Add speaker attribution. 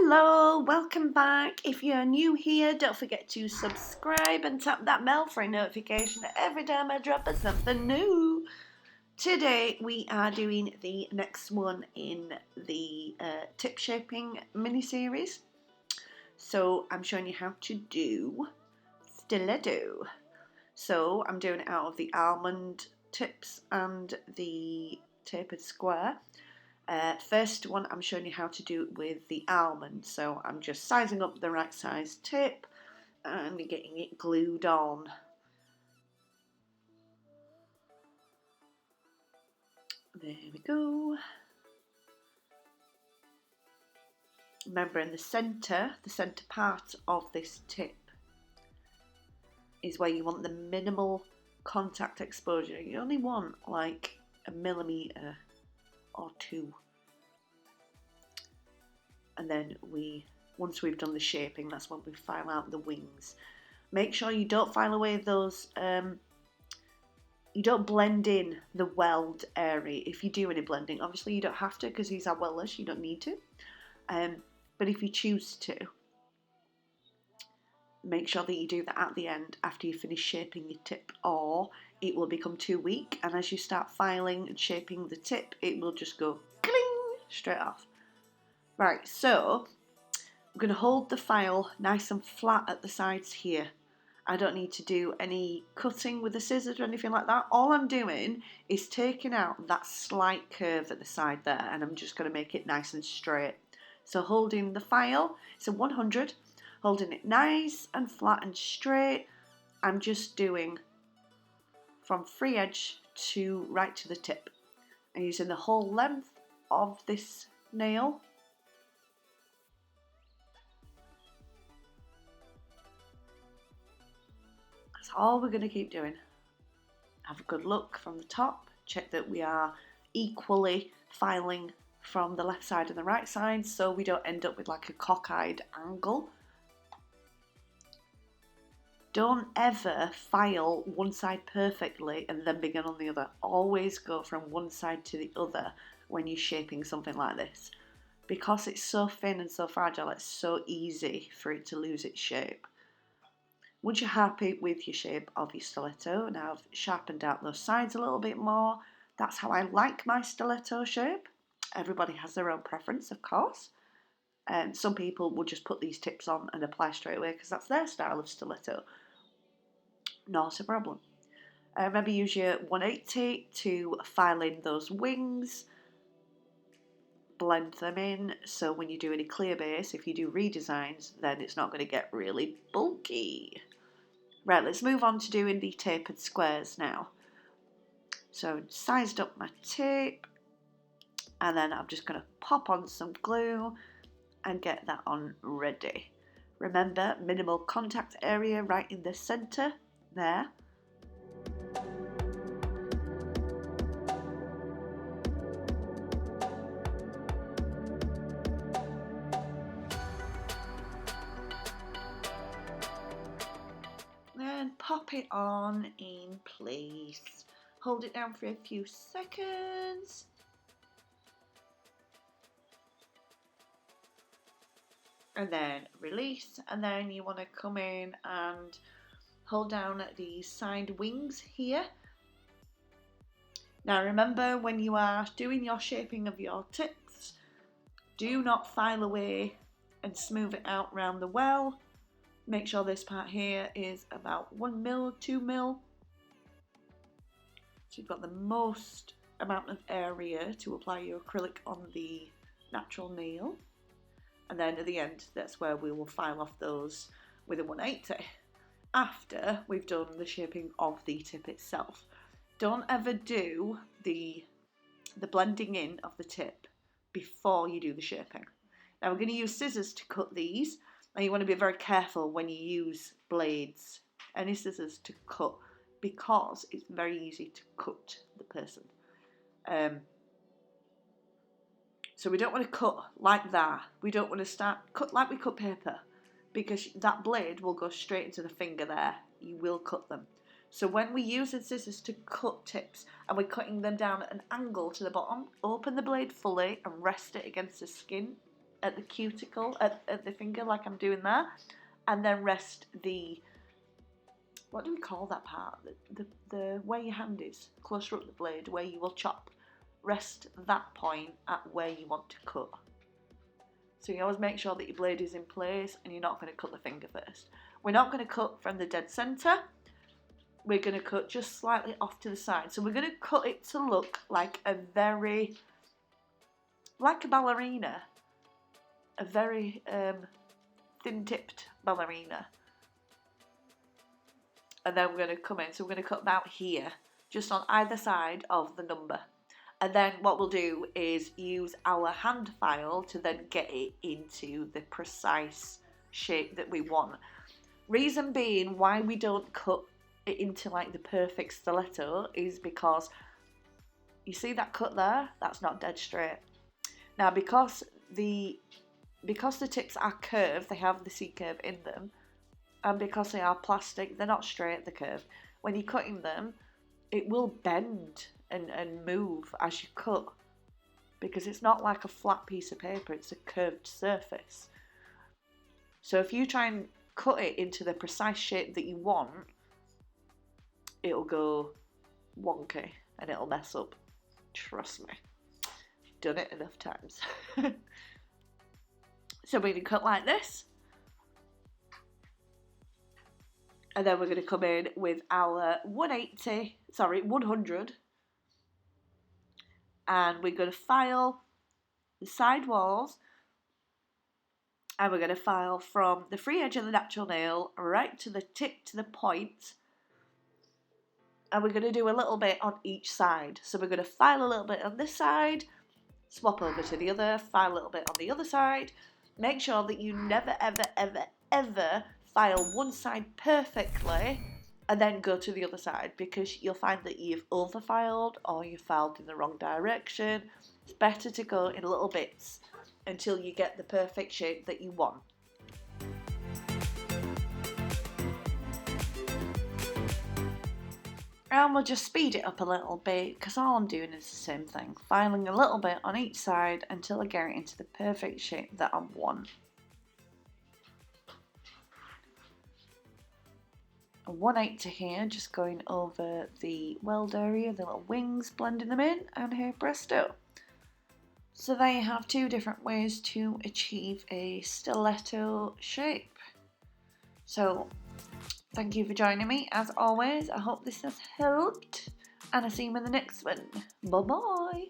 Speaker 1: Hello, welcome back. If you're new here, don't forget to subscribe and tap that bell for a notification every time I drop something new. Today we are doing the next one in the tip shaping mini series. So I'm showing you how to do Stiletto. So I'm doing it out of the Almond tips and the Tapered square. First one I'm showing you how to do it with the Almond, so I'm just sizing up the right size tip and getting it glued on. There we go. Remember, in the centre part of this tip is where you want the minimal contact exposure. You only want like a millimetre or two. And then once we've done the shaping, that's when we file out the wings. Make sure you don't file away those, you don't blend in the weld area. If you do any blending, obviously you don't have to because these are weldless, you don't need to. But if you choose to, make sure that you do that at the end after you finish shaping your tip, or it will become too weak, and as you start filing and shaping the tip, it will just go cling straight off. Right, so I'm going to hold the file nice and flat at the sides here. I don't need to do any cutting with the scissors or anything like that. All I'm doing is taking out that slight curve at the side there, and I'm just going to make it nice and straight. So holding the file, it's a 100, holding it nice and flat and straight, I'm just doing from free edge to right to the tip. I'm using the whole length of this nail. That's all we're going to keep doing. Have a good look from the top, check that we are equally filing from the left side and the right side so we don't end up with like a cockeyed angle. Don't ever file one side perfectly and then begin on the other. Always go from one side to the other when you're shaping something like this. Because it's so thin and so fragile, it's so easy for it to lose its shape. Once you're happy with your shape of your stiletto, now I've sharpened out those sides a little bit more. That's how I like my stiletto shape. Everybody has their own preference, of course. Some people will just put these tips on and apply straight away because that's their style of stiletto. Not a problem. Maybe use your 180 to file in those wings. Blend them in so when you do any clear base, if you do redesigns, then it's not going to get really bulky. Right, let's move on to doing the tapered squares now. So sized up my tape, and then I'm just going to pop on some glue and get that on ready. Remember, minimal contact area right in the centre there. And pop it on in place. Hold it down for a few seconds. And then release, and then you want to come in and hold down the side wings here. Now remember, when you are doing your shaping of your tips, do not file away and smooth it out round the well. Make sure this part here is about 1 mil, 2 mil. So you've got the most amount of area to apply your acrylic on the natural nail. And then at the end, that's where we will file off those with a 180 after we've done the shaping of the tip itself. Don't ever do the blending in of the tip before you do the shaping. Now we're going to use scissors to cut these, and you want to be very careful when you use blades, any scissors to cut, because it's very easy to cut the person. So we don't want to cut like that. We don't want to cut like we cut paper, because that blade will go straight into the finger there. You will cut them. So when we use the scissors to cut tips and we're cutting them down at an angle to the bottom, open the blade fully and rest it against the skin at the cuticle, at the finger like I'm doing there, and then rest the, what do we call that part? The where your hand is, closer up the blade, where you will chop. Rest that point at where you want to cut. So you always make sure that your blade is in place and you're not going to cut the finger first. We're not going to cut from the dead centre. We're going to cut just slightly off to the side. So we're going to cut it to look like a very, like a ballerina. A very thin-tipped ballerina. And then we're going to come in. So we're going to cut about here, just on either side of the number. And then what we'll do is use our hand file to then get it into the precise shape that we want. Reason being why we don't cut it into like the perfect stiletto is because you see that cut there? That's not dead straight. Now because the tips are curved, they have the C-curve in them, and because they are plastic, they're not straight, the curve. When you're cutting them, it will bend and move as you cut, because it's not like a flat piece of paper, it's a curved surface. So if you try and cut it into the precise shape that you want, it'll go wonky and it'll mess up. Trust me. Done it enough times. So we're going to cut like this. And then we're going to come in with our 100. And we're going to file the side walls. And we're going to file from the free edge of the natural nail right to the tip, to the point. And we're going to do a little bit on each side. So we're going to file a little bit on this side, swap over to the other, file a little bit on the other side. Make sure that you never, ever, ever, ever file one side perfectly and then go to the other side, because you'll find that you've overfiled or you filed in the wrong direction. It's better to go in little bits until you get the perfect shape that you want. And we'll just speed it up a little bit, because all I'm doing is the same thing, filing a little bit on each side until I get it into the perfect shape that I want. A 180 here, just going over the weld area, the little wings, blending them in, and here presto. So there you have two different ways to achieve a stiletto shape. So thank you for joining me as always. I hope this has helped, and I'll see you in the next one. Bye bye.